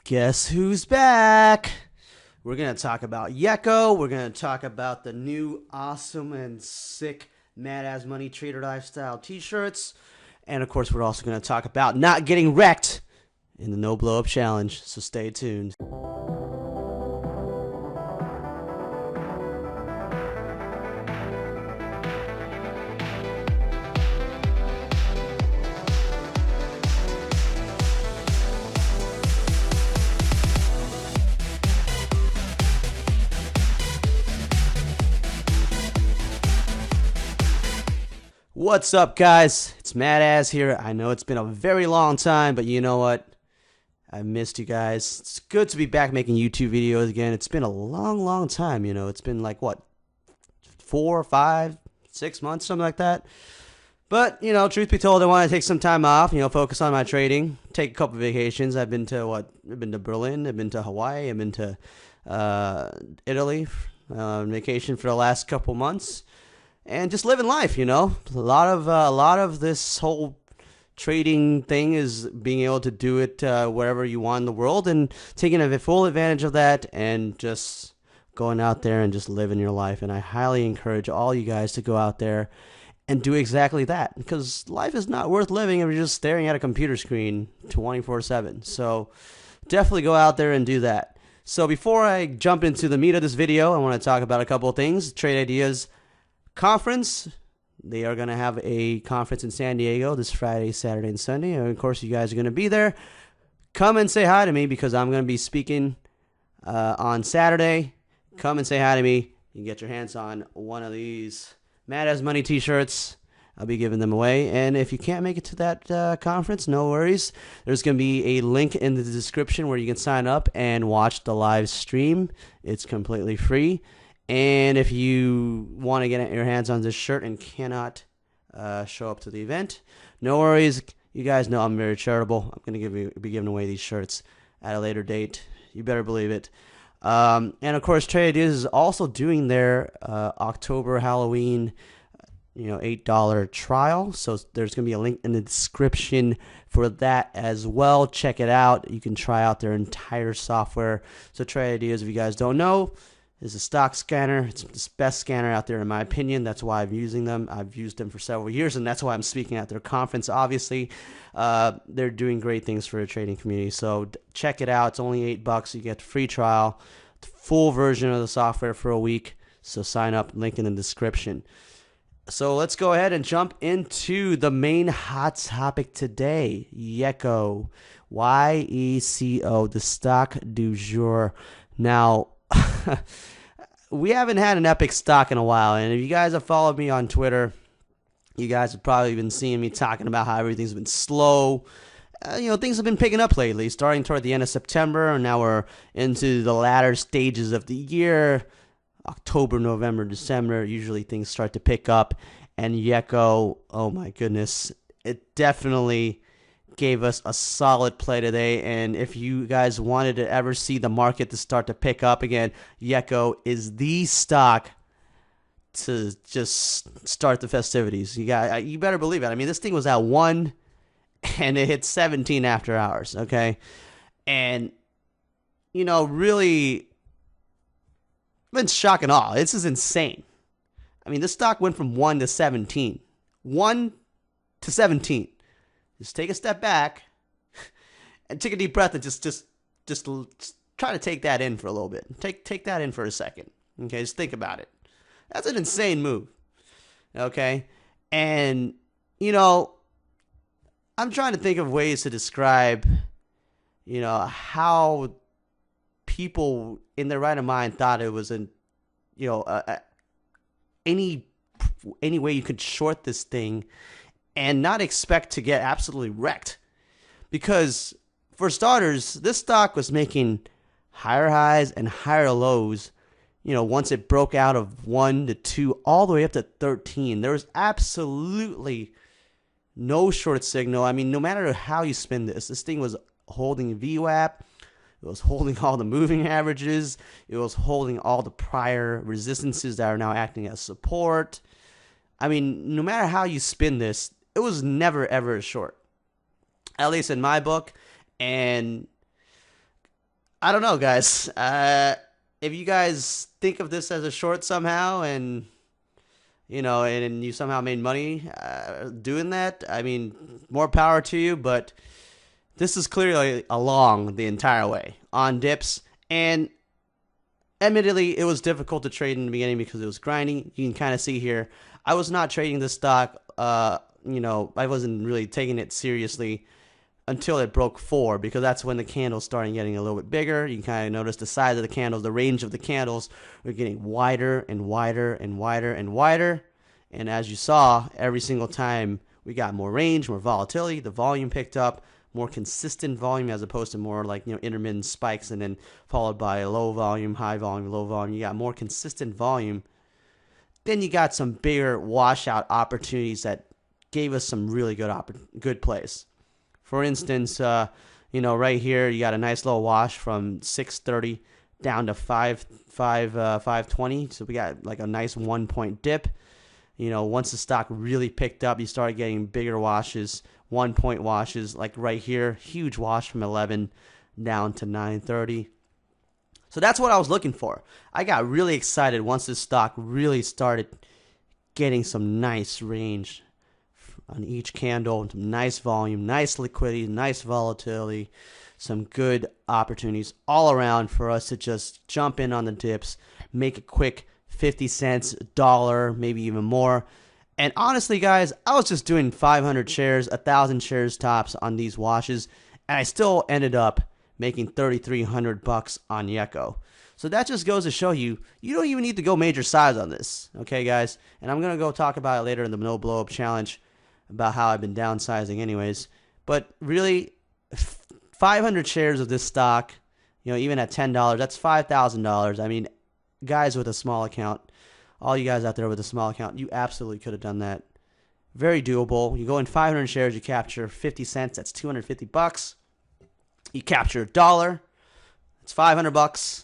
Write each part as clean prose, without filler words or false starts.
Guess who's back? We're going to talk about YECO. We're going to talk about the new awesome and sick Mad As Money Trader Lifestyle t-shirts. And of course, we're also going to talk about not getting wrecked in the No Blow Up Challenge. So stay tuned. What's up, guys? It's Mad As here. I know it's been a very long time, but you know what? I missed you guys. It's good to be back making YouTube videos again. It's been a long time, you know. It's been like, what, 4, 5, 6 months, something like that. But, you know, truth be told, I want to take some time off, you know, focus on my trading, take a couple vacations. I've been to, I've been to Berlin, I've been to Hawaii, I've been to Italy on vacation for the last couple months. And just living life, you know. A lot of this whole trading thing is being able to do it wherever you want in the world, and taking a full advantage of that, and just going out there and just living your life. And I highly encourage all you guys to go out there and do exactly that, because life is not worth living if you're just staring at a computer screen 24/7. So definitely go out there and do that. So before I jump into the meat of this video, I want to talk about a couple of things. Trade Ideas Conference. They are going to have a conference in San Diego this Friday, Saturday, and Sunday. And of course, you guys are going to be there. Come and say hi to me, because I'm going to be speaking on Saturday. Come and say hi to me. You can get your hands on one of these Mad As Money t-shirts. I'll be giving them away. And if you can't make it to that conference, no worries. There's going to be a link in the description where you can sign up and watch the live stream. It's completely free. And if you want to get your hands on this shirt and cannot show up to the event, no worries. You guys know I'm very charitable. I'm going to be giving away these shirts at a later date. You better believe it. And of course, Trade Ideas is also doing their October Halloween, $8 trial. So there's going to be a link in the description for that as well. Check it out. You can try out their entire software. So Trade Ideas, if you guys don't know, is a stock scanner. It's the best scanner out there in my opinion. That's why I'm using them. I've used them for several years, and that's why I'm speaking at their conference. Obviously, they're doing great things for the trading community. So check it out. It's only $8. You get the free trial, the full version of the software for a week. So sign up. Link in the description. So let's go ahead and jump into the main hot topic today. YECO, YECO, the stock du jour. Now, we haven't had an epic stock in a while, and if you guys have followed me on Twitter, you guys have probably been seeing me talking about how everything's been slow. Things have been picking up lately, starting toward the end of September, and now we're into the latter stages of the year. October, November, December, usually things start to pick up, and YECO, oh my goodness, it definitely gave us a solid play today. And if you guys wanted to ever see the market to start to pick up again, YECO is the stock to just start the festivities. You better believe it. I mean, this thing was at 1 and it hit 17 after hours, okay? And really been shock and awe. This is insane. I mean, this stock went from 1 to 17. 1 to 17. Just take a step back and take a deep breath and just try to take that in for a little bit. Take that in for a second. Okay, just think about it. That's an insane move. Okay? And, I'm trying to think of ways to describe, how people in their right of mind thought it was any way you could short this thing and not expect to get absolutely wrecked. Because, for starters, this stock was making higher highs and higher lows, once it broke out of 1 to 2, all the way up to 13. There was absolutely no short signal. I mean, no matter how you spin this thing was holding VWAP. It was holding all the moving averages. It was holding all the prior resistances that are now acting as support. I mean, no matter how you spin this, it was never, ever a short. At least in my book. And I don't know, guys. If you guys think of this as a short somehow, and and you somehow made money doing that, I mean, more power to you. But this is clearly a long the entire way on dips, and admittedly, it was difficult to trade in the beginning because it was grinding. You can kind of see here, I was not trading this stock. I wasn't really taking it seriously until it broke 4, because that's when the candles started getting a little bit bigger. You can kind of notice the size of the candles, the range of the candles were getting wider and wider and wider and wider. And as you saw, every single time we got more range, more volatility, the volume picked up, more consistent volume as opposed to more like, intermittent spikes and then followed by a low volume, high volume, low volume. You got more consistent volume. Then you got some bigger washout opportunities that gave us some really good plays. For instance, right here, you got a nice little wash from 630 down to 520. So we got like a nice 1-point dip. Once the stock really picked up, you started getting bigger washes, 1-point washes, like right here, huge wash from 11 down to 930. So that's what I was looking for. I got really excited once this stock really started getting some nice range on each candle, nice volume, nice liquidity, nice volatility, some good opportunities all around for us to just jump in on the dips, make a quick 50 cents, $1, maybe even more. And honestly, guys, I was just doing 500 shares, 1,000 shares tops on these washes, and I still ended up making $3,300 on YECO. So that just goes to show you, you don't even need to go major size on this, okay, guys? And I'm going to go talk about it later in the no blow up challenge, about how I've been downsizing anyways. But really, 500 shares of this stock, even at $10, that's $5,000. I mean, guys with a small account, all you guys out there with a small account, you absolutely could have done that. Very doable. You go in 500 shares, you capture 50 cents, that's $250. You capture $1, that's $500.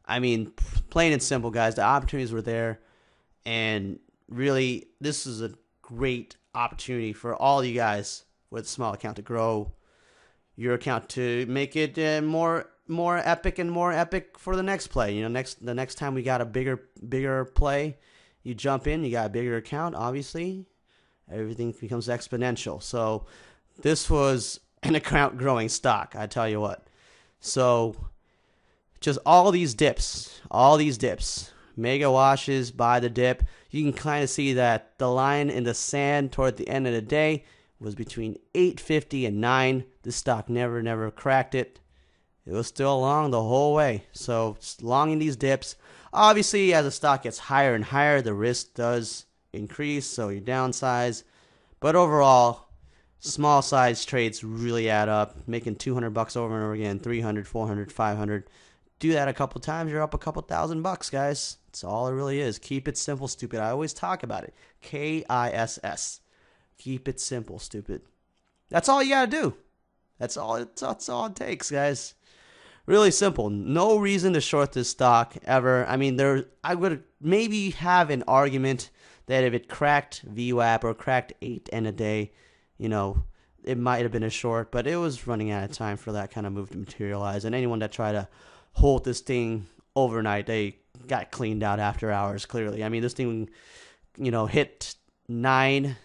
I mean, plain and simple, guys. The opportunities were there, and really, this is a great opportunity for all you guys with a small account to grow your account, to make it more epic and more epic for the next play. The next time we got a bigger play, you jump in, you got a bigger account, obviously everything becomes exponential. So this was an account growing stock, I tell you what. So just all these dips, mega washes by the dip. You can kind of see that the line in the sand toward the end of the day was between 850 and 9. This stock never cracked it. It was still long the whole way. So long in these dips. Obviously, as the stock gets higher and higher, the risk does increase, so you downsize. But overall, small size trades really add up. Making $200 over and over again, 300, 400, 500. Do that a couple times, you're up a couple $1,000, guys. That's all it really is. Keep it simple, stupid. I always talk about it. KISS. Keep it simple, stupid. That's all you gotta do. That's all it takes, guys. Really simple. No reason to short this stock ever. I mean, I would maybe have an argument that if it cracked VWAP or cracked 8 in a day, it might have been a short, but it was running out of time for that kind of move to materialize. And anyone that tried to hold this thing overnight, they got cleaned out after hours, clearly. I mean, this thing, hit 9,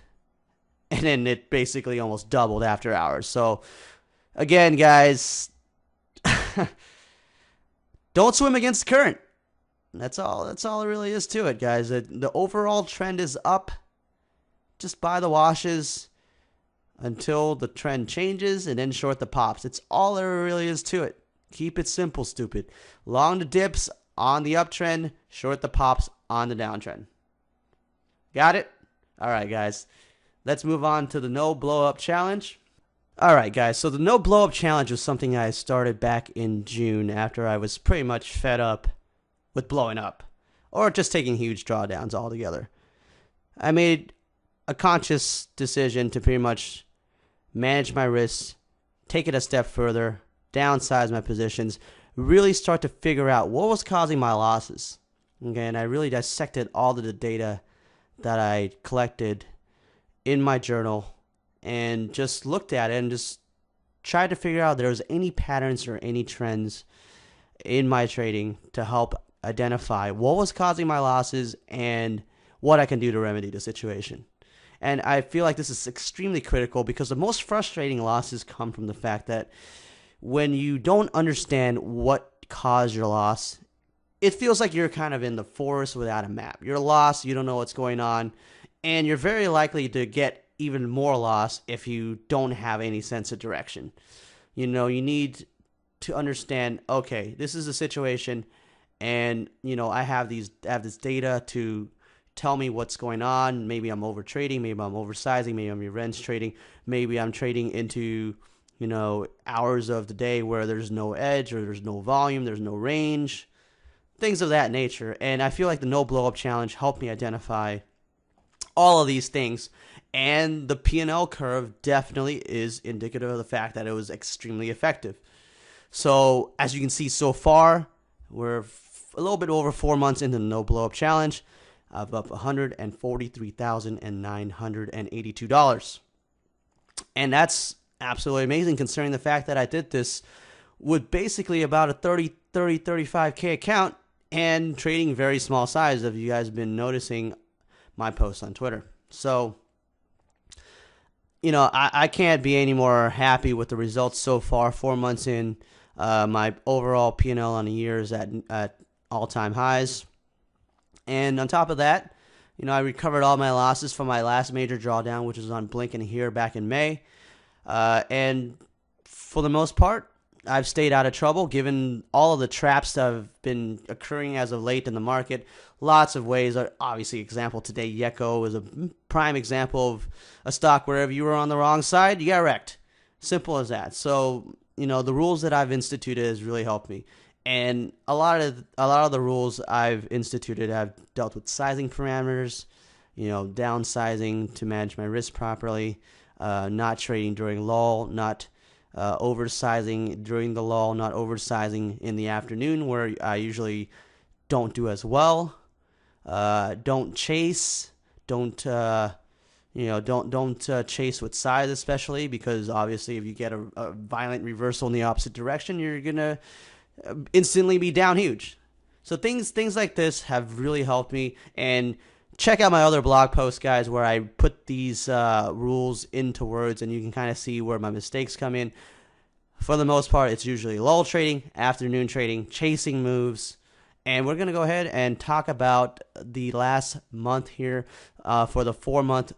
and then it basically almost doubled after hours. So, again, guys, don't swim against the current. That's all it really is to it, guys. The overall trend is up. Just buy the washes until the trend changes and then short the pops. It's all there really is to it. Keep it simple, stupid. Long the dips on the uptrend, short the pops on the downtrend. Got it? All right, guys. Let's move on to the no blow up challenge. All right, guys. So the no blow up challenge was something I started back in June after I was pretty much fed up with blowing up or just taking huge drawdowns altogether. I made a conscious decision to pretty much manage my risks, take it a step further, downsize my positions, really start to figure out what was causing my losses. Okay, and I really dissected all of the data that I collected in my journal and just looked at it and just tried to figure out if there was any patterns or any trends in my trading to help identify what was causing my losses and what I can do to remedy the situation. And I feel like this is extremely critical because the most frustrating losses come from the fact that when you don't understand what caused your loss, it feels like you're kind of in the forest without a map. You're lost, you don't know what's going on, and you're very likely to get even more lost if you don't have any sense of direction. You need to understand, okay, this is a situation, and I have this data to tell me what's going on. Maybe I'm over trading, maybe I'm oversizing, maybe I'm revenge trading, maybe I'm trading into hours of the day where there's no edge or there's no volume, there's no range, things of that nature. And I feel like the no blow up challenge helped me identify all of these things. And the P&L curve definitely is indicative of the fact that it was extremely effective. So as you can see so far, we're a little bit over 4 months into the no blow up challenge. I've up $143,982. And that's absolutely amazing considering the fact that I did this with basically about a 35K account and trading very small size, if you guys have been noticing my posts on Twitter. So, I can't be any more happy with the results so far. 4 months in, my overall P&L on the year is at all-time highs. And on top of that, I recovered all my losses from my last major drawdown, which was on Blink and here back in May. And for the most part, I've stayed out of trouble given all of the traps that have been occurring as of late in the market. Lots of ways. Obviously, example today, YECO is a prime example of a stock where if you were on the wrong side, you got wrecked. Simple as that. So, the rules that I've instituted has really helped me. And a lot of the rules I've instituted have dealt with sizing parameters, downsizing to manage my risk properly, not trading during lull, not oversizing during the lull, not oversizing in the afternoon where I usually don't do as well. Don't chase. Don't chase with size, especially because obviously if you get a violent reversal in the opposite direction, you're gonna instantly be down huge. So things like this have really helped me. And check out my other blog posts, guys, where I put these rules into words, and you can kind of see where my mistakes come in. For the most part, it's usually lull trading, afternoon trading, chasing moves. And we're going to go ahead and talk about the last month here for the 4-month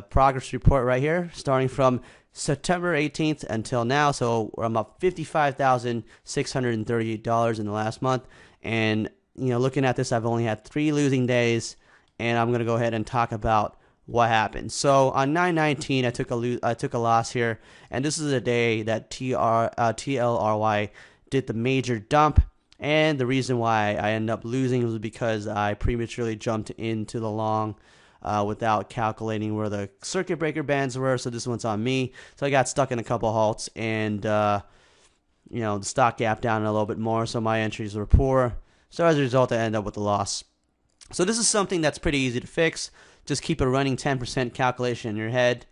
progress report right here, starting from September 18th until now. So I'm up $55,638 in the last month. And, looking at this, I've only had 3 losing days. And I'm going to go ahead and talk about what happened. So on 9/19, I took a loss here. And this is a day that TLRY did the major dump. And the reason why I ended up losing was because I prematurely jumped into the long without calculating where the circuit breaker bands were. So this one's on me. So I got stuck in a couple halts, and the stock gap down a little bit more. So my entries were poor. So as a result, I ended up with a loss. So this is something that's pretty easy to fix. Just keep a running 10% calculation in your head,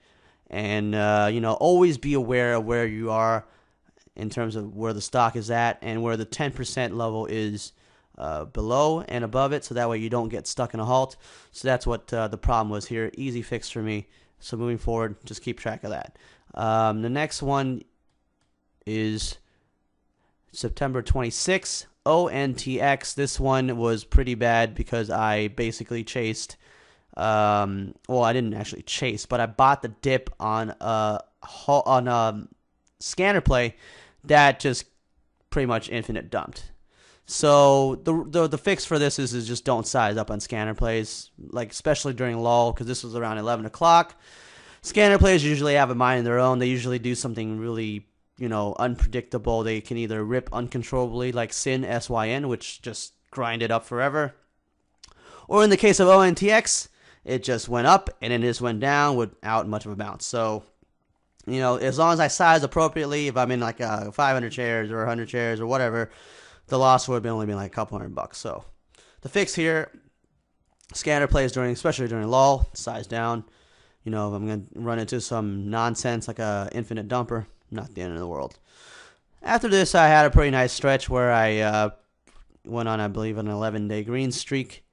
and always be aware of where you are in terms of where the stock is at and where the 10% level is below and above it, so that way you don't get stuck in a halt. So that's what the problem was here. Easy fix for me. So moving forward, just keep track of that. The next one is September 26th, ONTX. This one was pretty bad because I basically chased, I didn't actually chase, but I bought the dip on a scanner play that just pretty much infinite dumped. So the fix for this is just don't size up on scanner plays, like especially during lull, because this was around 11 o'clock. Scanner plays usually have a mind of their own. They usually do something really unpredictable. They can either rip uncontrollably like SYN, which just grind it up forever, or in the case of ONTX, it just went up and then it just went down without much of a bounce. So as long as I size appropriately, if I'm in like 500 shares or 100 shares or whatever, the loss would have only been like a couple $100. So the fix here, scanner plays especially during lull, size down. If I'm going to run into some nonsense like a infinite dumper, not the end of the world. After this, I had a pretty nice stretch where I went on, I believe, an 11-day green streak.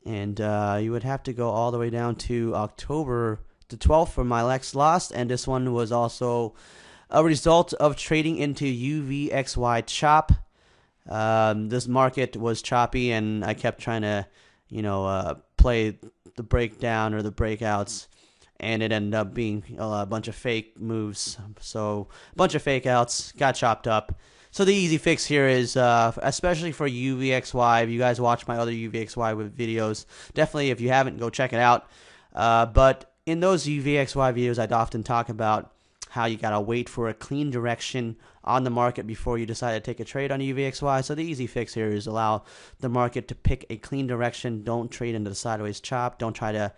And you would have to go all the way down to October the 12th for my next loss. And this one was also a result of trading into UVXY chop. This market was choppy, and I kept trying to, play the breakdown or the breakouts, and it ended up being a bunch of fake moves. So a bunch of fake outs, got chopped up. So the easy fix here is, especially for UVXY, if you guys watch my other UVXY videos, definitely if you haven't, go check it out. But in those UVXY videos, I'd often talk about how you gotta wait for a clean direction on the market before you decide to take a trade on UVXY. So the easy fix here is allow the market to pick a clean direction. Don't trade into the sideways chop. Don't try to,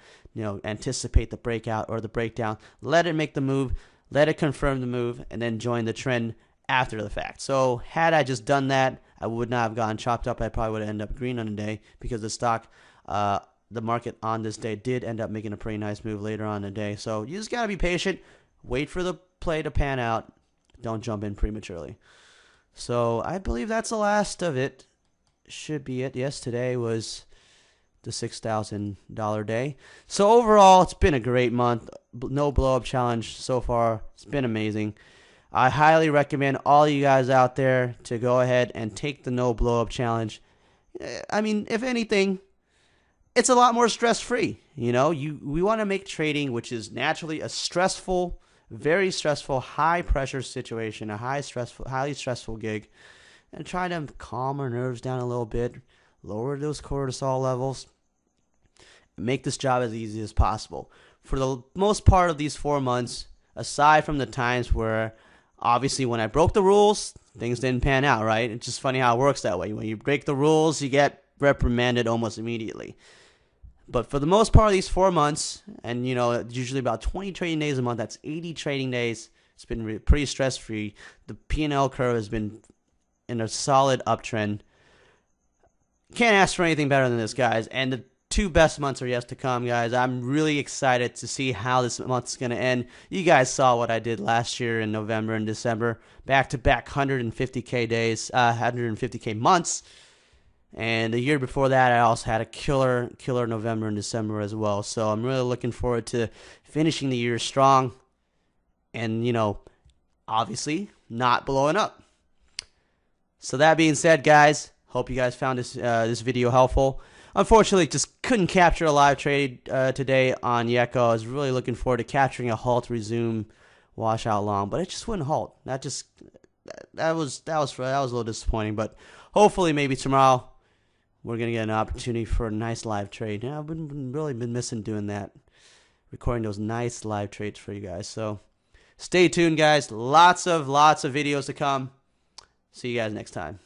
anticipate the breakout or the breakdown. Let it make the move. Let it confirm the move, and then join the trend after the fact. So had I just done that, I would not have gotten chopped up. I probably would have ended up green on the day because the stock, the market on this day did end up making a pretty nice move later on in the day. So you just gotta be patient. Wait for the play to pan out. Don't jump in prematurely. So I believe that's the last of it. Should be it. Yes, today was the $6,000 day. So overall, it's been a great month. No blow up challenge so far. It's been amazing. I highly recommend all you guys out there to go ahead and take the no blow up challenge. I mean, if anything, it's a lot more stress free. We want to make trading, which is naturally a stressful, very stressful, high pressure situation, a highly stressful gig, and try to calm our nerves down a little bit, lower those cortisol levels, make this job as easy as possible. For the most part of these 4 months, aside from the times where obviously when I broke the rules, things didn't pan out, right? It's just funny how it works that way. When you break the rules, you get reprimanded almost immediately. But for the most part of these 4 months, and usually about 20 trading days a month, that's 80 trading days. It's been pretty stress-free. The P&L curve has been in a solid uptrend. Can't ask for anything better than this, guys. And the 2 best months are yet to come, guys. I'm really excited to see how this month's going to end. You guys saw what I did last year in November and December. Back-to-back 150K days, 150K months. And the year before that, I also had a killer November and December as well. So I'm really looking forward to finishing the year strong and, obviously not blowing up. So that being said, guys, hope you guys found this video helpful. Unfortunately, just couldn't capture a live trade today on YECO. I was really looking forward to capturing a halt, resume, washout long, but it just wouldn't halt. That was a little disappointing, but hopefully maybe tomorrow we're going to get an opportunity for a nice live trade. I've really been missing doing that, recording those nice live trades for you guys. So stay tuned, guys. Lots of videos to come. See you guys next time.